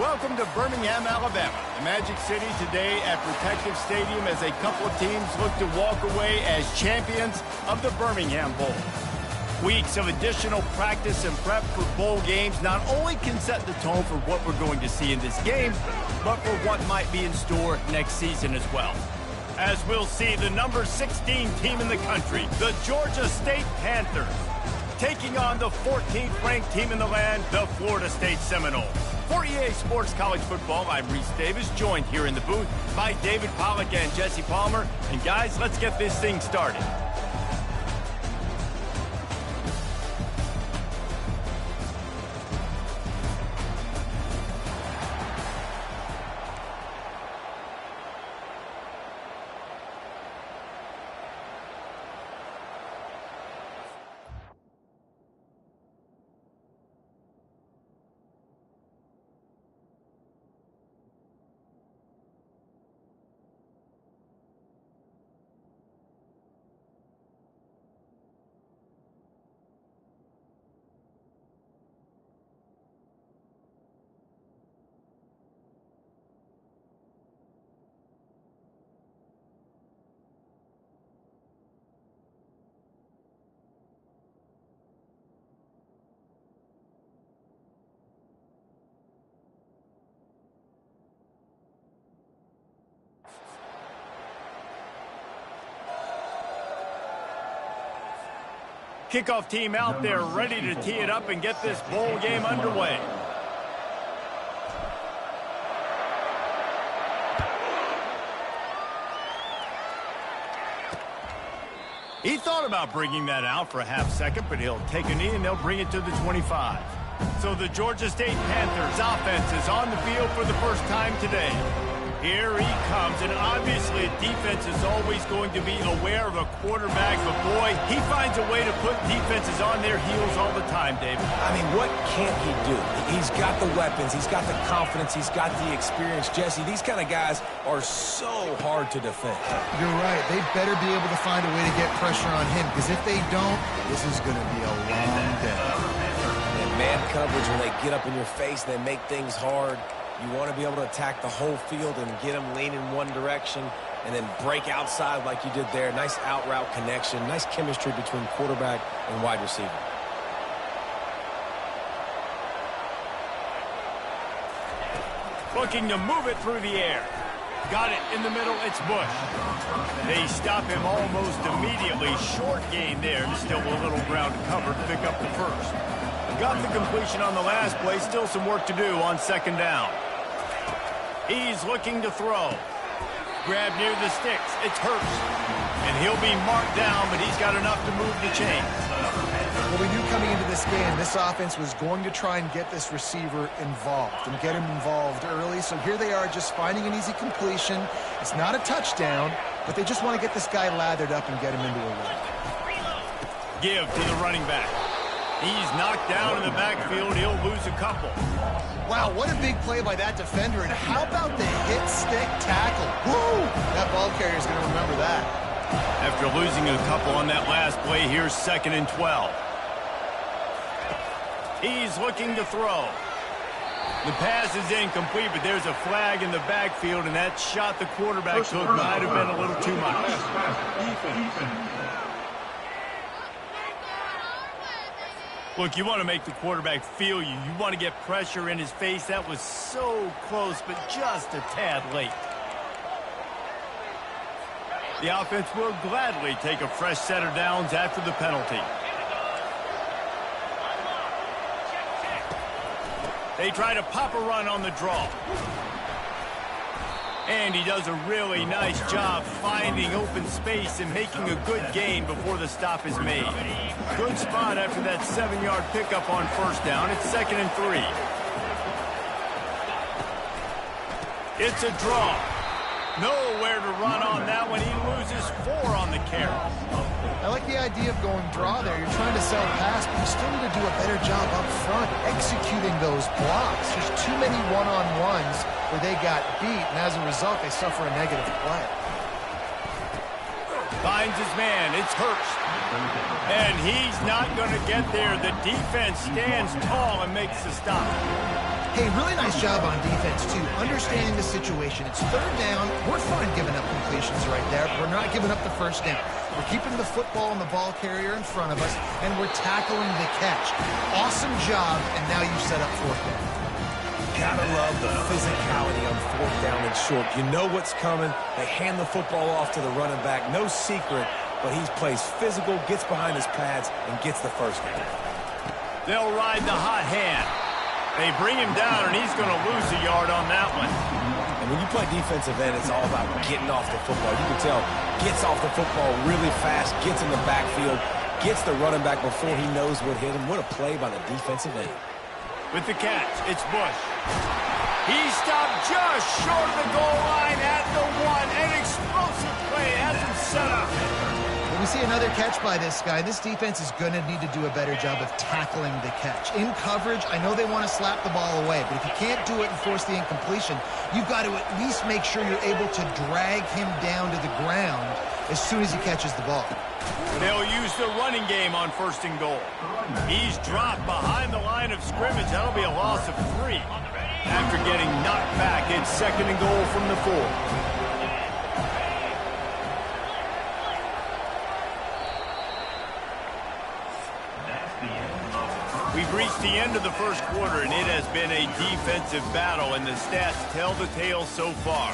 Welcome to Birmingham, Alabama, the Magic City today at Protective Stadium as a couple of teams look to walk away as champions of the Birmingham Bowl. Weeks of additional practice and prep for bowl games not only can set the tone for what we're going to see in this game, but for what might be in store next season as well. As we'll see the number 16 team in the country, the Georgia State Panthers, taking on the 14th ranked team in the land, the Florida State Seminoles. For EA Sports College Football, I'm Reese Davis, joined here in the booth by David Pollack and Jesse Palmer. And guys, let's get this thing started. Kickoff team out there ready to tee it up and get this bowl game underway. He thought about bringing that out for a half second, but he'll take a knee and they'll bring it to the 25. So the Georgia State Panthers offense is on the field for the first time today. Here he comes, and obviously a defense is always going to be aware of a quarterback, but boy, he finds a way to put defenses on their heels all the time, David. I mean, what can't he do? He's got the weapons, he's got the confidence, he's got the experience. Jesse, these kind of guys are so hard to defend. You're right. They better be able to find a way to get pressure on him, because if they don't, this is going to be a long day. And man coverage, when they get up in your face, they make things hard. You want to be able to attack the whole field and get them lean in one direction and then break outside like you did there. Nice out route connection, nice chemistry between quarterback and wide receiver. Looking to move it through the air. Got it in the middle, it's Bush. They stop him almost immediately. Short gain there, and still a little ground to cover to pick up the first. Got the completion on the last play, still some work to do on second down. He's looking to throw. Grab near the sticks. It's Hurst. And he'll be marked down, but he's got enough to move the chains. Well, we knew coming into this game, this offense was going to try and get this receiver involved and get him involved early. So here they are just finding an easy completion. It's not a touchdown, but they just want to get this guy lathered up and get him into a run. Give to the running back. He's knocked down in the backfield. He'll lose a couple. Wow, what a big play by that defender. And how about the hit stick tackle? Woo! That ball carrier's going to remember that. After losing a couple on that last play, here's 2nd and 12. He's looking to throw. The pass is incomplete, but there's a flag in the backfield, and that shot the quarterback took might have been a little too much. Look, you want to make the quarterback feel you. You want to get pressure in his face. That was so close, but just a tad late. The offense will gladly take a fresh set of downs after the penalty. They try to pop a run on the draw. And he does a really nice job finding open space and making a good gain before the stop is made. Good spot after that 7-yard pickup on first down. It's 2nd and 3. It's a draw. Nowhere to run on that one. He loses 4 on the carry. I like the idea of going draw there. You're trying to sell pass, but you still need to do a better job up front executing those blocks. There's too many one-on-ones where they got beat, and as a result, they suffer a negative play. Finds his man. It's Hurst. And he's not going to get there. The defense stands tall and makes the stop. Hey, really nice job on defense, too. Understanding the situation. It's third down. We're fine giving up completions right there. We're not giving up the first down. We're keeping the football and the ball carrier in front of us, and we're tackling the catch. Awesome job, and now you set up fourth down. Gotta love the physicality on fourth down and short. You know what's coming. They hand the football off to the running back. No secret, but he plays physical, gets behind his pads, and gets the first down. They'll ride the hot hand. They bring him down, and he's going to lose a yard on that one. And when you play defensive end, it's all about getting off the football. You can tell, gets off the football really fast, gets in the backfield, gets the running back before he knows what hit him. What a play by the defensive end. With the catch, it's Bush. He stopped just short of the goal line at the 1. An explosive play has him set up. When we see another catch by this guy, this defense is going to need to do a better job of tackling the catch. In coverage, I know they want to slap the ball away, but if you can't do it and force the incompletion, you've got to at least make sure you're able to drag him down to the ground as soon as he catches the ball. They'll use the running game on first and goal. He's dropped behind the line of scrimmage. That'll be a loss of 3. After getting knocked back, it's second and goal from the 4. We've reached the end of the first quarter, and it has been a defensive battle, and the stats tell the tale so far.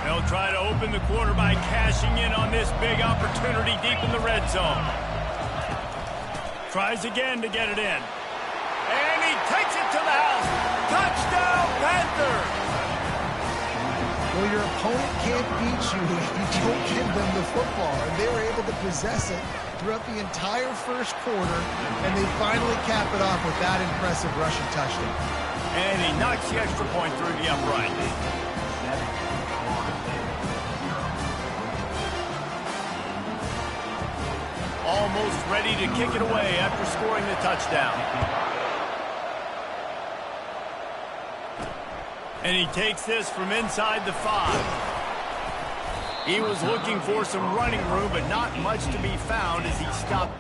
They'll try to open the quarter by cashing in on this big opportunity deep in the red zone. Tries again to get it in. And he takes it to the house. Touchdown, Panthers! Well, your opponent can't beat you if you don't give them the football. And they were able to possess it throughout the entire first quarter, and they finally cap it off with that impressive rushing touchdown. And he knocks the extra point through the upright. Almost ready to kick it away after scoring the touchdown. And he takes this from inside the 5. He was looking for some running room, but not much to be found as he stopped.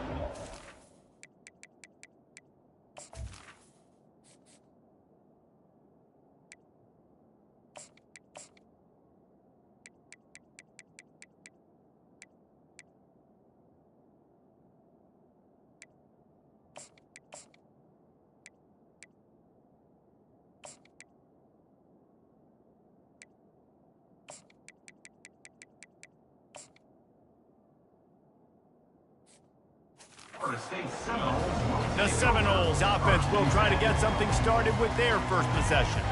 The Seminoles offense will try to get something started with their first possession.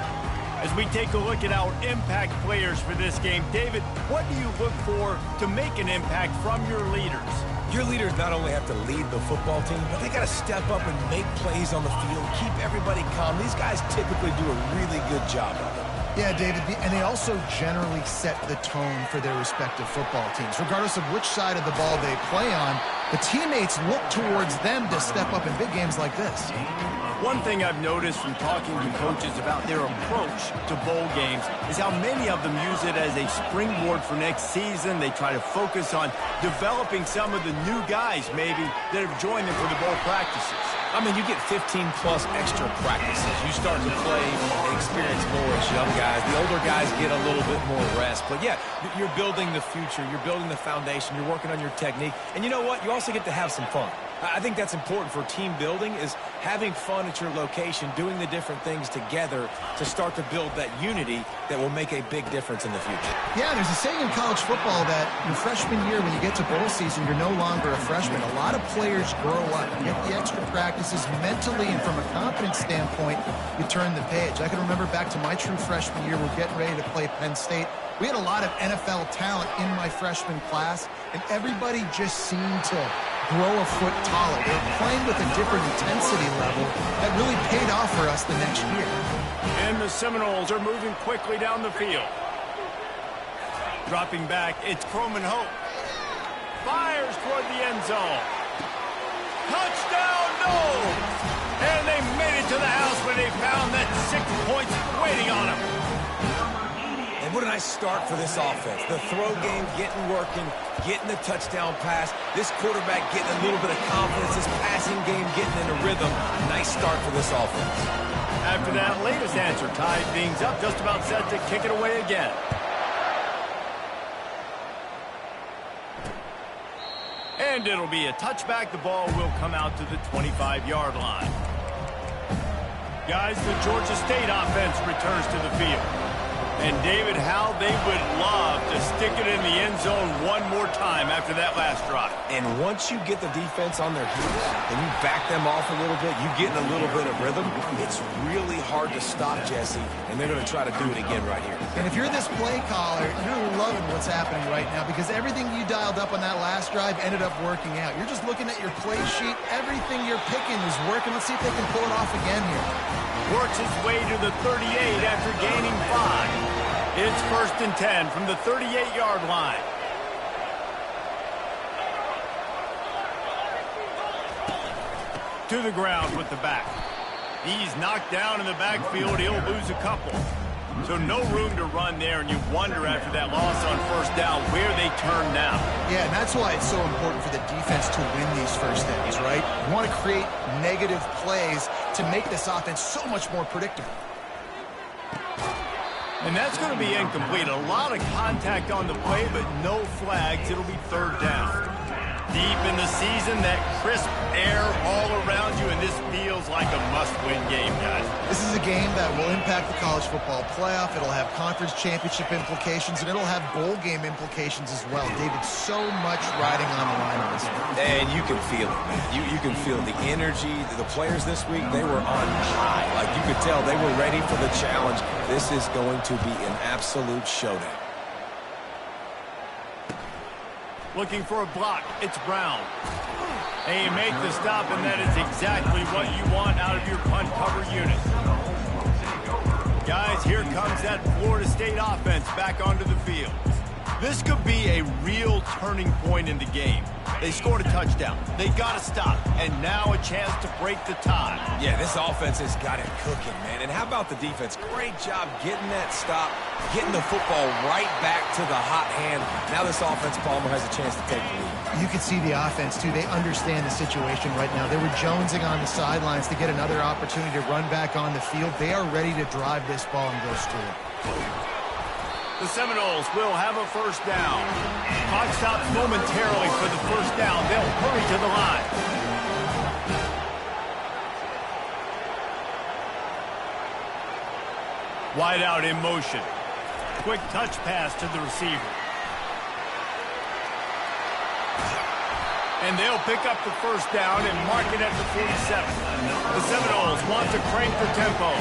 As we take a look at our impact players for this game, David, what do you look for to make an impact from your leaders? Your leaders not only have to lead the football team, but they got to step up and make plays on the field, keep everybody calm. These guys typically do a really good job of it. Yeah, David, and they also generally set the tone for their respective football teams. Regardless of which side of the ball they play on, the teammates look towards them to step up in big games like this. One thing I've noticed from talking to coaches about their approach to bowl games is how many of them use it as a springboard for next season. They try to focus on developing some of the new guys, maybe, that have joined them for the bowl practices. I mean, you get 15-plus extra practices. You start to play and experience more as young guys. The older guys get a little bit more rest. But, yeah, you're building the future. You're building the foundation. You're working on your technique. And you know what? You also get to have some fun. I think that's important for team building, is having fun at your location, doing the different things together to start to build that unity that will make a big difference in the future. Yeah, there's a saying in college football that your freshman year, when you get to bowl season, you're no longer a freshman. A lot of players grow up, get the extra practices mentally, and from a confidence standpoint, you turn the page. I can remember back to my true freshman year, we're getting ready to play Penn State. We had a lot of NFL talent in my freshman class, and everybody just seemed to grow a foot taller. They were playing with a different intensity level that really paid off for us the next year. And the Seminoles are moving quickly down the field. Dropping back, it's Croman Hope. Fires toward the end zone. Touchdown, no! And they made it to the house when they found that 6 points waiting on them. And what a nice nice start for this offense. The throw game getting working, getting the touchdown pass. This quarterback getting a little bit of confidence. This passing game getting in a rhythm. Nice start for this offense. After that latest answer, tied things up, just about set to kick it away again. And it'll be a touchback. The ball will come out to the 25-yard line. Guys, the Georgia State offense returns to the field. And David, how they would love to stick it in the end zone one more time after that last drive. And once you get the defense on their heels and you back them off a little bit, you get in a little bit of rhythm, it's really hard to stop, Jesse, and they're going to try to do it again right here. And if you're this play caller, you're loving what's happening right now because everything you dialed up on that last drive ended up working out. You're just looking at your play sheet. Everything you're picking is working. Let's see if they can pull it off again here. Works his way to the 38 after gaining 5. It's 1st and 10 from the 38-yard line. To the ground with the back. He's knocked down in the backfield. He'll lose a couple. So no room to run there, and you wonder after that loss on 1st down where they turn now. Yeah, and that's why it's so important for the defense to win these first downs, right? You want to create negative plays to make this offense so much more predictable. And that's going to be incomplete. A lot of contact on the play, but no flags. It'll be 3rd down. Deep in the season, that crisp air all around you, and this feels like a must-win game, guys. This is a game that will impact the college football playoff. It'll have conference championship implications, and it'll have bowl game implications as well. David, so much riding on the line on this one. And you can feel it, man. You can feel the energy. The players this week, they were on high. Like you could tell, they were ready for the challenge. This is going to be an absolute showdown. Looking for a block. It's Brown. And you make the stop, and that is exactly what you want out of your punt cover unit. Guys, here comes that Florida State offense back onto the field. This could be a real turning point in the game. They scored a touchdown. They got to stop. And now a chance to break the tie. Yeah, this offense has got it cooking, man. And how about the defense? Great job getting that stop, getting the football right back to the hot hand. Now this offense, Palmer, has a chance to take the lead. You can see the offense, too. They understand the situation right now. They were jonesing on the sidelines to get another opportunity to run back on the field. They are ready to drive this ball and go straight. The Seminoles will have a 1st down. Clock stops momentarily for the 1st down. They'll hurry to the line. Wide out in motion. Quick touch pass to the receiver. And they'll pick up the 1st down and mark it at the 47. The Seminoles want to crank the tempo.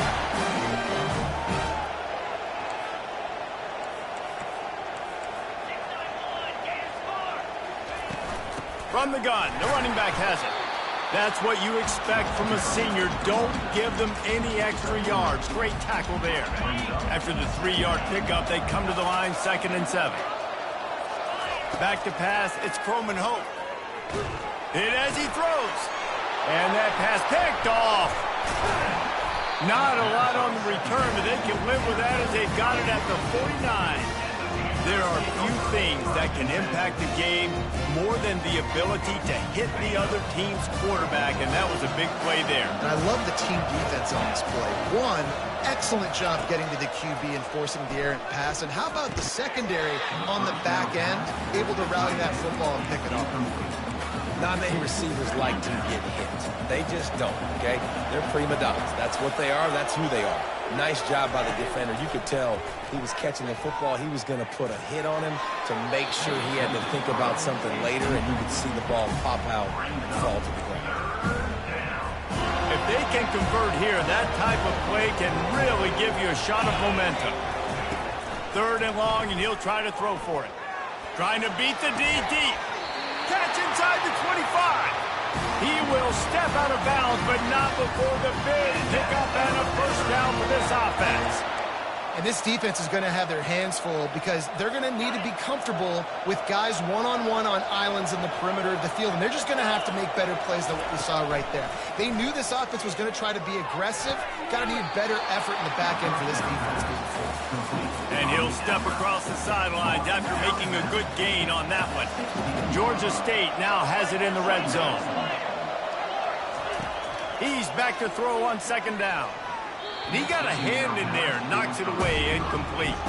From the gun, the running back has it. That's what you expect from a senior. Don't give them any extra yards. Great tackle there. After the 3-yard pickup, they come to the line, 2nd and 7. Back to pass, it's Croman Hope. Hit as he throws. And that pass picked off. Not a lot on the return, but they can live with that as they've got it at the 49. There are few things that can impact the game more than the ability to hit the other team's quarterback, and that was a big play there. And I love the team defense on this play. One, excellent job getting to the QB and forcing the errant pass. And how about the secondary on the back end, able to rally that football and pick it up? Not many receivers like to get hit. They just don't, okay? They're prima donnas. That's what they are. That's who they are. Nice job by the defender. You could tell he was catching the football. He was going to put a hit on him to make sure he had to think about something later, and you could see the ball pop out and fall to the ground. If they can convert here, that type of play can really give you a shot of momentum. 3rd and long, and he'll try to throw for it. Trying to beat the D deep. Catch inside the 25. He will step out of bounds, but not before the big pickup and a 1st down for this offense. And this defense is going to have their hands full because they're going to need to be comfortable with guys one-on-one on islands in the perimeter of the field. And they're just going to have to make better plays than what we saw right there. They knew this offense was going to try to be aggressive. Got to need better effort in the back end for this defense moving forward. And he'll step across the sidelines after making a good gain on that one. Georgia State now has it in the red zone. He's back to throw on second down. And he got a hand in there, knocks it away, incomplete.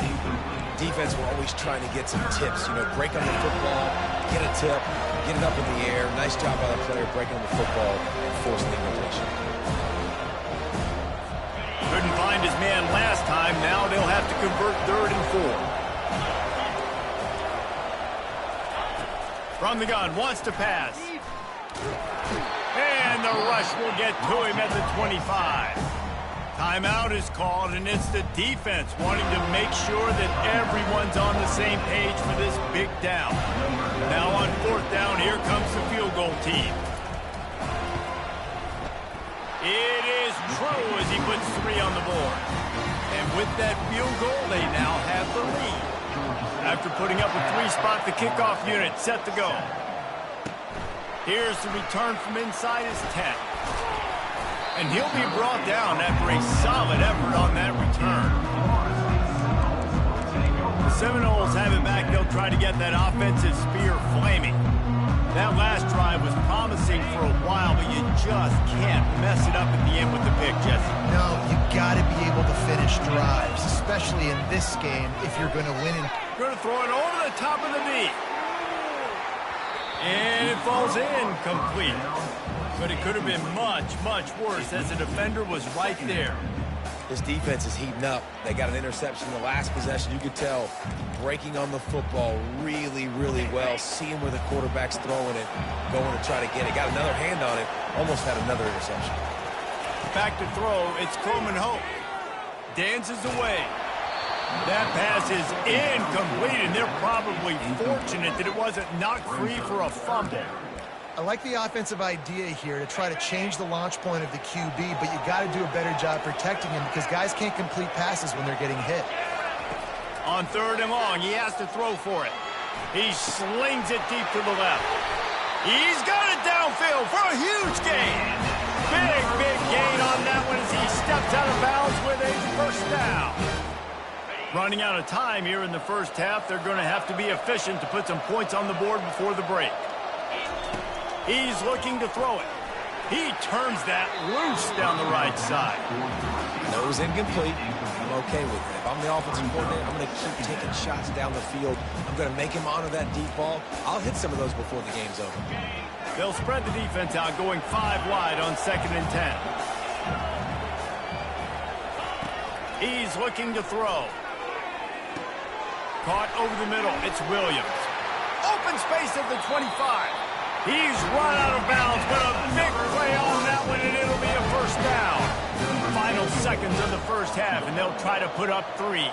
Defense were always trying to get some tips, you know, break on the football, get a tip, get it up in the air. Nice job by the player breaking on the football and forcing the incompletion. Couldn't find his man last time. Now they'll have to convert 3rd and 4. From the gun, wants to pass. And the rush will get to him at the 25. Timeout is called, and it's the defense wanting to make sure that everyone's on the same page for this big down. Now on 4th down, here comes the field goal team. It is true as he puts 3 on the board. And with that field goal, they now have the lead. After putting up a 3-spot, the kickoff unit set to go. Here's the return from inside his 10. And he'll be brought down after a solid effort on that return. The Seminoles have it back. They'll try to get that offensive spear flaming. That last drive was promising for a while, but you just can't mess it up at the end with the pick, Jesse. No, you got to be able to finish drives, especially in this game if you're going to win. Going to throw it over the top of the knee. And it falls in complete. But it could have been much, much worse as the defender was right there. This defense is heating up. They got an interception in the last possession. You could tell breaking on the football really, really well, seeing where the quarterback's throwing it, going to try to get it. Got another hand on it, almost had another interception. Back to throw, it's Coleman Hope. Dances away. That pass is incomplete, and they're probably fortunate that it wasn't knocked free for a fumble. I like the offensive idea here to try to change the launch point of the QB, but you got to do a better job protecting him because guys can't complete passes when they're getting hit. On 3rd and long, he has to throw for it. He slings it deep to the left. He's got it downfield for a huge gain. Big, big gain on that one as he steps out of bounds with a first down. Running out of time here in the first half, they're going to have to be efficient to put some points on the board before the break. He's looking to throw it. He turns that loose down the right side. No, it was incomplete. I'm okay with it. If I'm the offensive coordinator, I'm going to keep taking shots down the field. I'm going to make him honor that deep ball. I'll hit some of those before the game's over. They'll spread the defense out, going 5 wide on 2nd and 10. He's looking to throw. Caught over the middle. It's Williams. Open space at the 25. He's run out of bounds, but a big play on that one, and it'll be a first down. Final seconds of the first half, and they'll try to put up 3.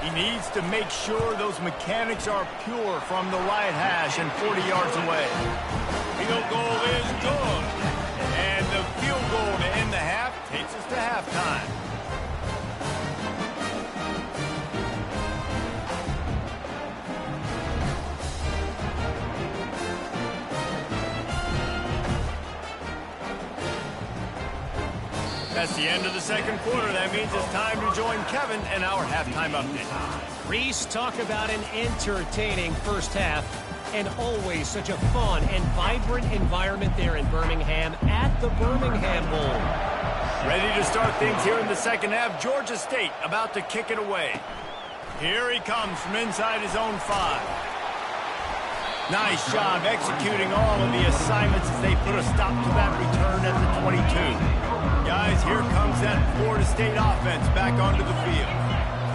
He needs to make sure those mechanics are pure from the right hash and 40 yards away. Field goal is good. And the field goal to end the half takes us to halftime. That's the end of the second quarter. That means it's time to join Kevin in our halftime update. Reese, talk about an entertaining first half and always such a fun and vibrant environment there in Birmingham at the Birmingham Bowl. Ready to start things here in the second half. Georgia State about to kick it away. Here he comes from inside his own 5. Nice job executing all of the assignments as they put a stop to that return at the 22. Guys, here comes that Florida State offense back onto the field.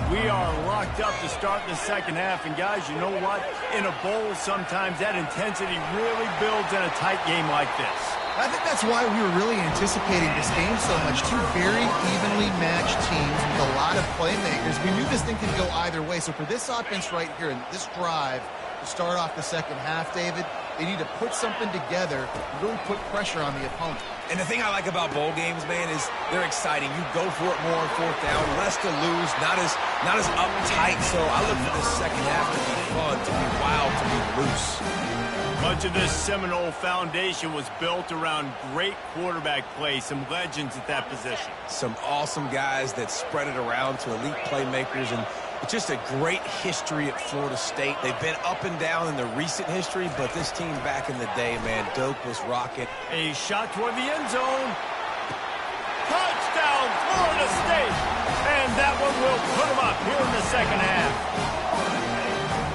We are locked up to start the second half, and guys, you know what? In a bowl, sometimes that intensity really builds in a tight game like this. I think that's why we were really anticipating this game so much. 2 very evenly matched teams with a lot of playmakers. We knew this thing could go either way. So for this offense right here, and this drive to start off the second half, David, they need to put something together and really put pressure on the opponent. And the thing I like about bowl games, man, is they're exciting. You go for it more on 4th down, less to lose, not as uptight. So I look for this second half to be fun, to be wild, to be loose. Much of this Seminole foundation was built around great quarterback play, some legends at that position. Some awesome guys that spread it around to elite playmakers, and It's just a great history at Florida State. They've been up and down in the recent history, but this team back in the day, man, Doak was rocking. A shot toward the end zone. Touchdown, Florida State! And that one will put them up here in the second half.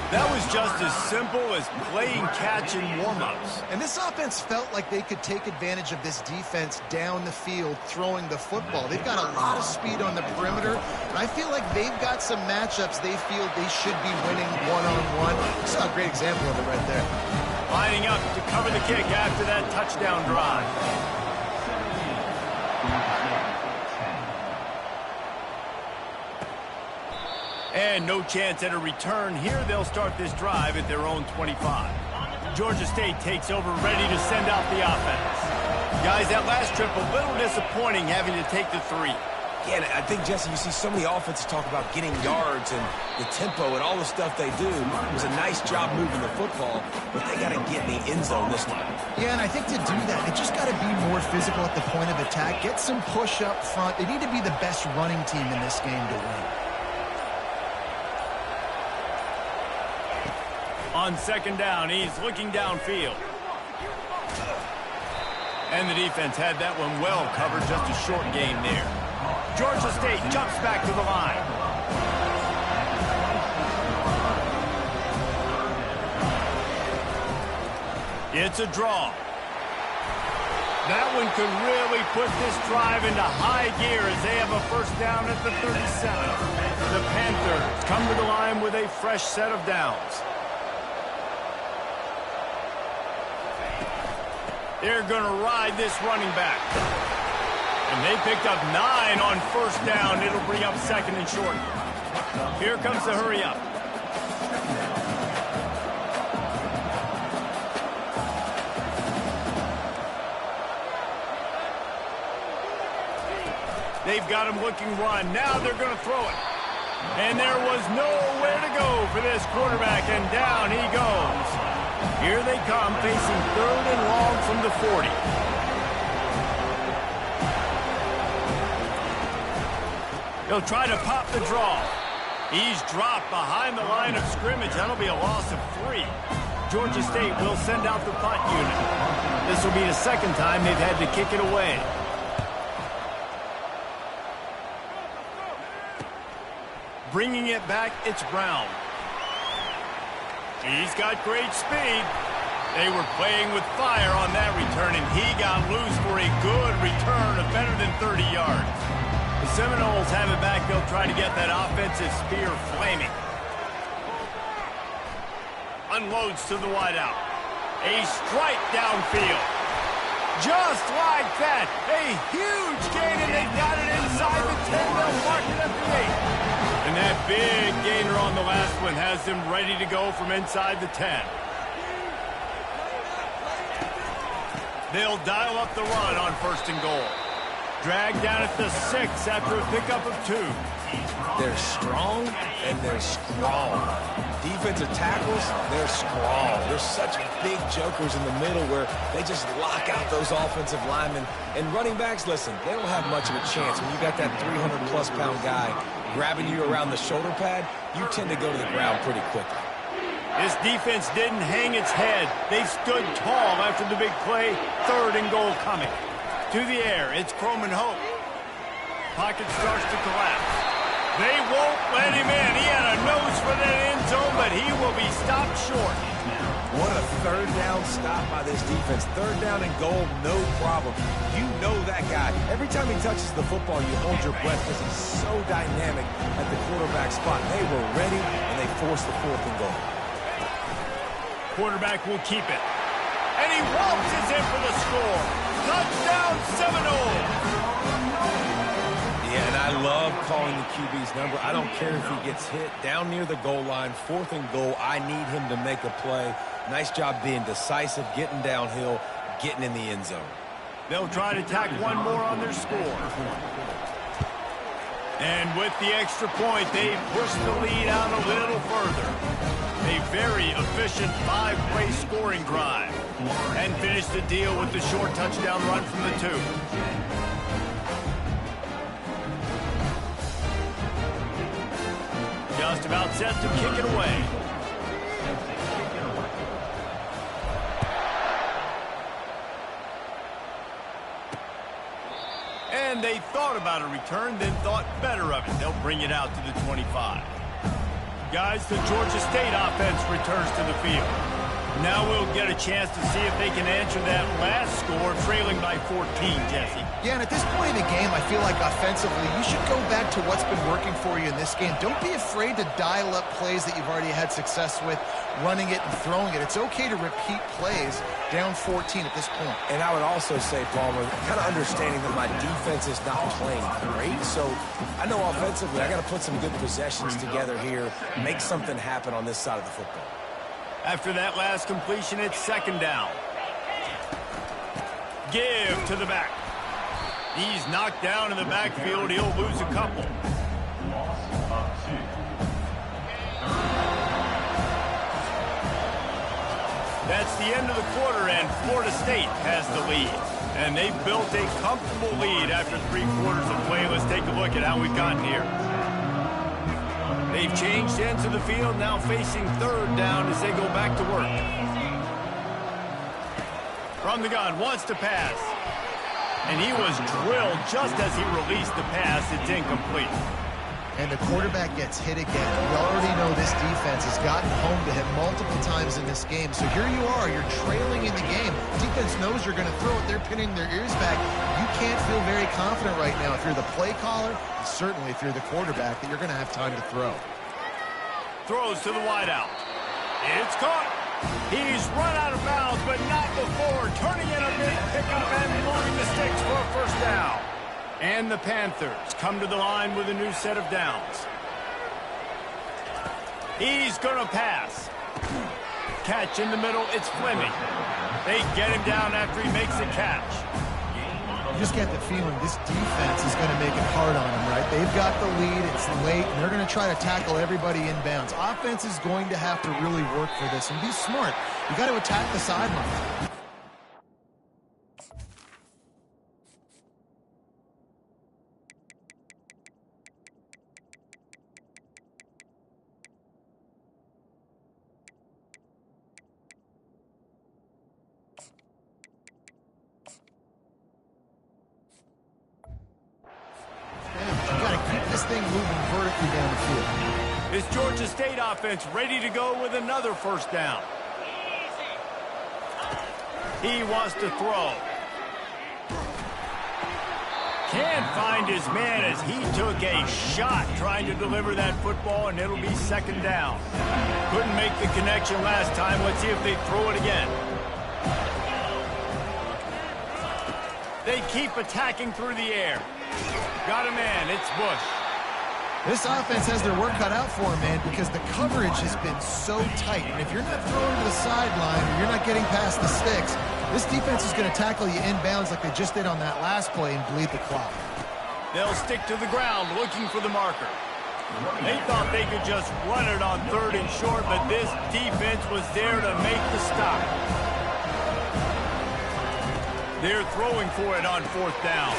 That was just as simple as playing catch and warm-ups. And this offense felt like they could take advantage of this defense down the field throwing the football. They've got a lot of speed on the perimeter, and I feel like they've got some matchups they feel they should be winning one-on-one. Saw a great example of it right there. Lining up to cover the kick after that touchdown drive. And no chance at a return here. They'll start this drive at their own 25. Georgia State takes over, ready to send out the offense. Guys, that last trip, a little disappointing having to take the 3. Again, I think, Jesse, you see so many offenses talk about getting yards and the tempo and all the stuff they do. It was a nice job moving the football, but they got to get in the end zone this time. Yeah, and I think to do that, they just got to be more physical at the point of attack. Get some push up front. They need to be the best running team in this game to win. On second down, he's looking downfield. And the defense had that one well covered, just a short gain there. Georgia State jumps back to the line. It's a draw. That one could really put this drive into high gear as they have a first down at the 37. The Panthers come to the line with a fresh set of downs. They're going to ride this running back. And they picked up 9 on first down. It'll bring up second and short. Here comes the hurry up. They've got him looking run. Now they're going to throw it. And there was nowhere to go for this quarterback, and down he goes. Here they come, facing third and long from the 40. He'll try to pop the draw. He's dropped behind the line of scrimmage. That'll be a loss of 3. Georgia State will send out the punt unit. This will be the second time they've had to kick it away. Bringing it back, it's Brown. He's got great speed. They were playing with fire on that return, and he got loose for a good return of better than 30 yards. The Seminoles have it back. They'll try to get that offensive spear flaming. Unloads to the wideout. A strike downfield. Just like that. A huge gain, and they got it inside the 10. They'll mark it at the 8. And that big gainer on the last one has them ready to go from inside the 10. They'll dial up the run on first and goal. Dragged down at the 6 after a pickup of 2. They're strong and they're strong. Defensive tackles, they're strong. They're such big jokers in the middle where they just lock out those offensive linemen. And running backs, listen, they don't have much of a chance. When you got that 300-plus pound guy grabbing you around the shoulder pad, you tend to go to the ground pretty quickly. This defense didn't hang its head. They stood tall after the big play. Third and goal coming. To the air, it's Croman Hope. Pocket starts to collapse. They won't let him in. He had a nose for that end zone, but he will be stopped short. What a third down stop by this defense. Third down and goal, no problem. You know that guy. Every time he touches the football, you hold your breath because he's so dynamic at the quarterback spot. They were ready, and they forced the fourth and goal. Quarterback will keep it. And he waltzes in for the score. Touchdown, Seminoles! Yeah, and I love calling the QB's number. I don't care if he gets hit down near the goal line, fourth and goal. I need him to make a play. Nice job being decisive, getting downhill, getting in the end zone. They'll try to tack one more on their score. And with the extra point, they push the lead out a little further. A very efficient 5-play scoring drive. And finish the deal with the short touchdown run from the 2. Just about set to kick it away. And they thought about a return, then thought better of it. They'll bring it out to the 25. Guys, the Georgia State offense returns to the field. Now we'll get a chance to see if they can answer that last score, trailing by 14, Jesse. Yeah, and at this point in the game, I feel like offensively, you should go back to what's been working for you in this game. Don't be afraid to dial up plays that you've already had success with, running it and throwing it. It's okay to repeat plays down 14 at this point. And I would also say, Palmer, kind of understanding that my defense is not playing great, so I know offensively I got to put some good possessions together here, make something happen on this side of the football. After that last completion, it's second down. Give to the back. He's knocked down in the backfield. He'll lose a couple. That's the end of the quarter, and Florida State has the lead. And they've built a comfortable lead after 3 quarters of play. Let's take a look at how we've gotten here. They've changed ends of the field, now facing third down as they go back to work. From the gun, wants to pass. And he was drilled just as he released the pass. It's incomplete. And the quarterback gets hit again. We already know this defense has gotten home to him multiple times in this game. So here you are, you're trailing in the game. Defense knows you're going to throw it. They're pinning their ears back. You can't feel very confident right now if you're the play caller, and certainly if you're the quarterback, that you're going to have time to throw. Throws to the wideout. It's caught. He's run out of bounds, but not before. Turning in a big pickup and moving the sticks for a first down. And the Panthers come to the line with a new set of downs. He's going to pass. Catch in the middle. It's Fleming. They get him down after he makes the catch. You just get the feeling this defense is going to make it hard on them, right? They've got the lead. It's late, and they're going to try to tackle everybody inbounds. Offense is going to have to really work for this and be smart. You got to attack the sideline. Down the field. This Georgia State offense ready to go with another first down. He wants to throw. Can't find his man as he took a shot trying to deliver that football, and it'll be second down. Couldn't make the connection last time. Let's see if they throw it again. They keep attacking through the air. Got a man. It's Bush. This offense has their work cut out for them, man, because the coverage has been so tight. And if you're not throwing to the sideline or you're not getting past the sticks, this defense is going to tackle you inbounds like they just did on that last play and bleed the clock. They'll stick to the ground looking for the marker. They thought they could just run it on third and short, but this defense was there to make the stop. They're throwing for it on fourth down.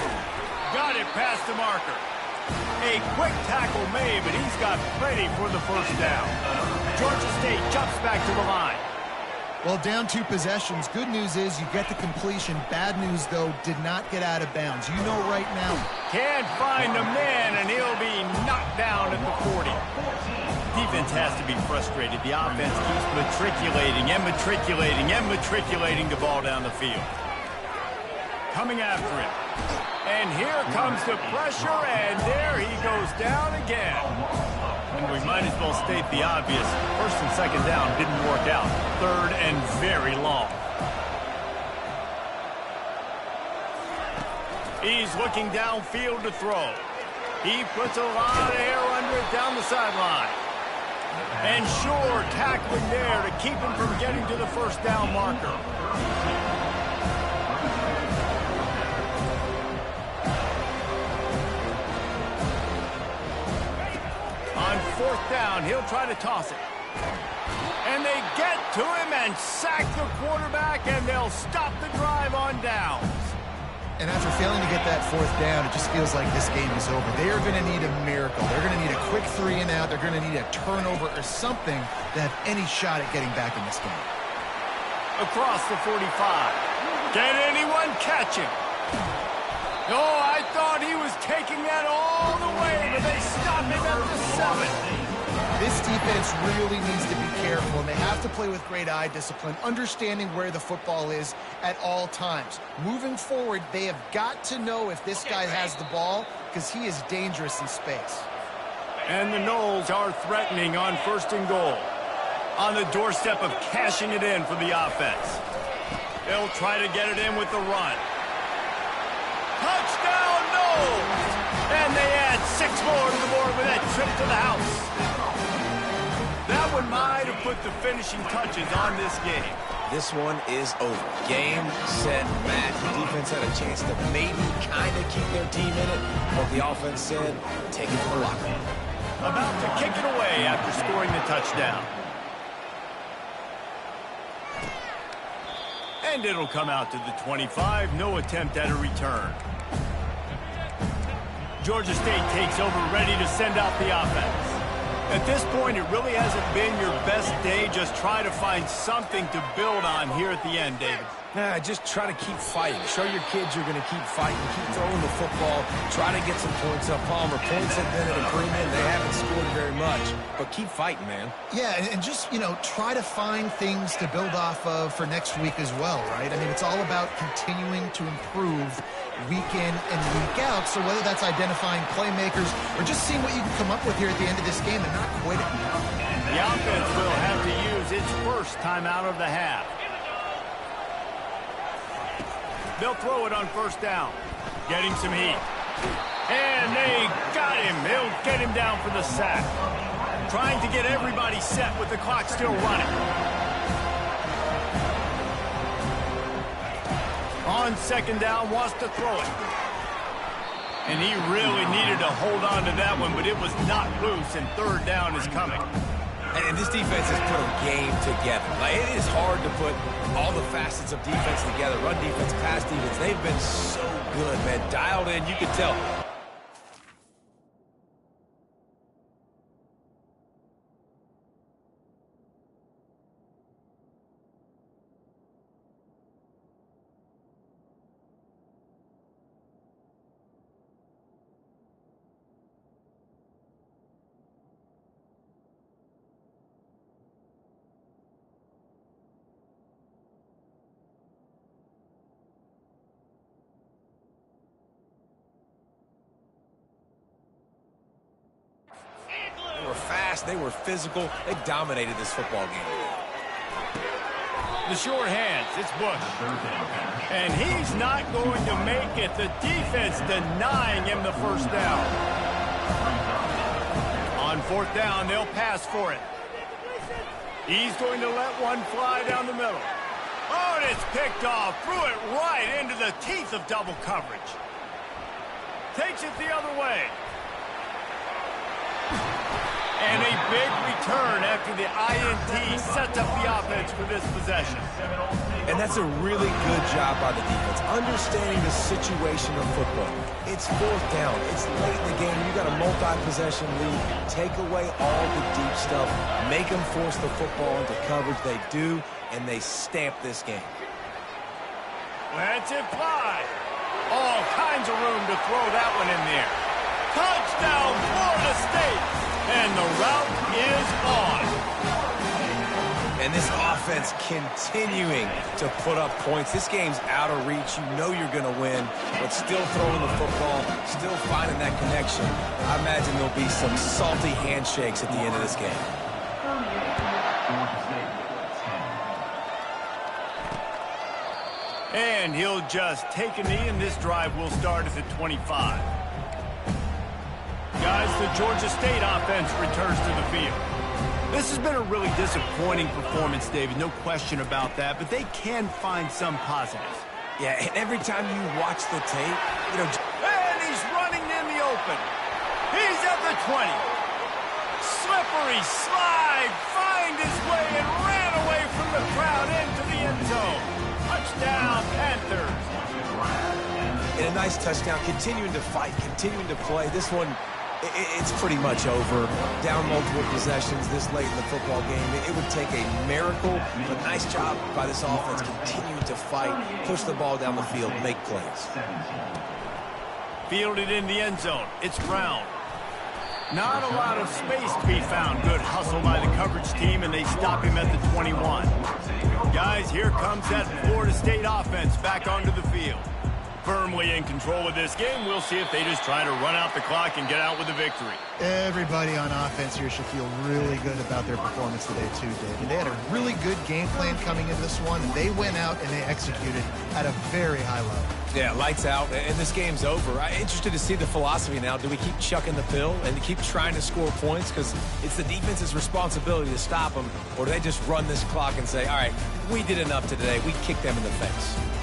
Got it past the marker. A quick tackle made, but he's got plenty for the first down. Georgia State jumps back to the line. Well, down 2 possessions. Good news is you get the completion. Bad news, though, did not get out of bounds. You know right now. Can't find a man, and he'll be knocked down at the 40. Defense has to be frustrated. The offense keeps matriculating and matriculating and matriculating the ball down the field. Coming after him. And here comes the pressure, and there he goes down again. And we might as well state the obvious. First and second down didn't work out. Third and very long. He's looking downfield to throw. He puts a lot of air under it down the sideline. And sure, tackling there to keep him from getting to the first down marker. On fourth down, he'll try to toss it. And they get to him and sack the quarterback, and they'll stop the drive on downs. And after failing to get that fourth down, it just feels like this game is over. They are going to need a miracle. They're going to need a quick 3 and out. They're going to need a turnover or something to have any shot at getting back in this game. Across the 45. Can anyone catch him? Oh, I thought he was taking that all the way, but they stopped him at the 7. This defense really needs to be careful, and they have to play with great eye discipline, understanding where the football is at all times. Moving forward, they have got to know if this guy has the ball, because he is dangerous in space. And the Noles are threatening on 1st and goal. On the doorstep of cashing it in for the offense. They'll try to get it in with the run. Touchdown, Noles! And they add 6 more to the board with that trip to the house. That one might have put the finishing touches on this game. This one is over. Game, set, match. The defense had a chance to maybe kind of keep their team in it, but the offense said, take it to the locker room. About to kick it away after scoring the touchdown. And it'll come out to the 25. No attempt at a return. Georgia State takes over, ready to send out the offense. At this point, it really hasn't been your best day. Just try to find something to build on here at the end, David. Nah, just try to keep fighting. Show your kids you're going to keep fighting. Keep throwing the football. Try to get some points up. Palmer, points have been an improvement. They haven't scored very much, but keep fighting, man. Yeah, and just, try to find things to build off of for next week as well, right? I mean, it's all about continuing to improve week in and week out. So whether that's identifying playmakers or just seeing what you can come up with here at the end of this game and not quitting. The offense will have to use its first timeout of the half. They'll throw it on 1st down. Getting some heat. And they got him. They'll get him down for the sack. Trying to get everybody set with the clock still running. On 2nd down, wants to throw it. And he really needed to hold on to that one, but it was not loose, and 3rd down is coming. And this defense has put a game together. Like, it is hard to put all the facets of defense together. Run defense, pass defense. They've been so good, man. Dialed in, you can tell. They were fast, they were physical, they dominated this football game. The short hands, it's Bush. And he's not going to make it. The defense denying him the 1st down. On 4th down, they'll pass for it. He's going to let one fly down the middle. Oh, and it's picked off. Threw it right into the teeth of double coverage. Takes it the other way. And a big return after the INT sets up the offense for this possession. And that's a really good job by the defense, understanding the situation of football. It's 4th down. It's late in the game. You got a multi-possession lead. Take away all the deep stuff. Make them force the football into coverage. They do, and they stamp this game. Lets it fly. All kinds of room to throw that one in there. Touchdown, Florida State. And the route is on. And this offense continuing to put up points. This game's out of reach. You know you're going to win, but still throwing the football, still finding that connection. I imagine there'll be some salty handshakes at the end of this game. And he'll just take a knee, and this drive will start at the 25. Guys, the Georgia State offense returns to the field. This has been a really disappointing performance, David, no question about that, but they can find some positives. Yeah, and every time you watch the tape, And he's running in the open. He's at the 20. Slippery slide, find his way, and ran away from the crowd into the end zone. Touchdown, Panthers. a nice touchdown, continuing to fight, continuing to play. This one, it's pretty much over. Down multiple possessions this late in the football game. It would take a miracle, but nice job by this offense continuing to fight, push the ball down the field, make plays. Fielded in the end zone. It's Brown. Not a lot of space to be found. Good hustle by the coverage team, and they stop him at the 21. Guys, here comes that Florida State offense back onto the field. Firmly in control of this game. We'll see if they just try to run out the clock and get out with a victory. Everybody on offense here should feel really good about their performance today, too, David. They had a really good game plan coming into this one, and they went out and they executed at a very high level. Yeah, lights out, and this game's over. I'm interested to see the philosophy now. Do we keep chucking the pill and to keep trying to score points because it's the defense's responsibility to stop them, or do they just run this clock and say, all right, we did enough today, we kicked them in the face?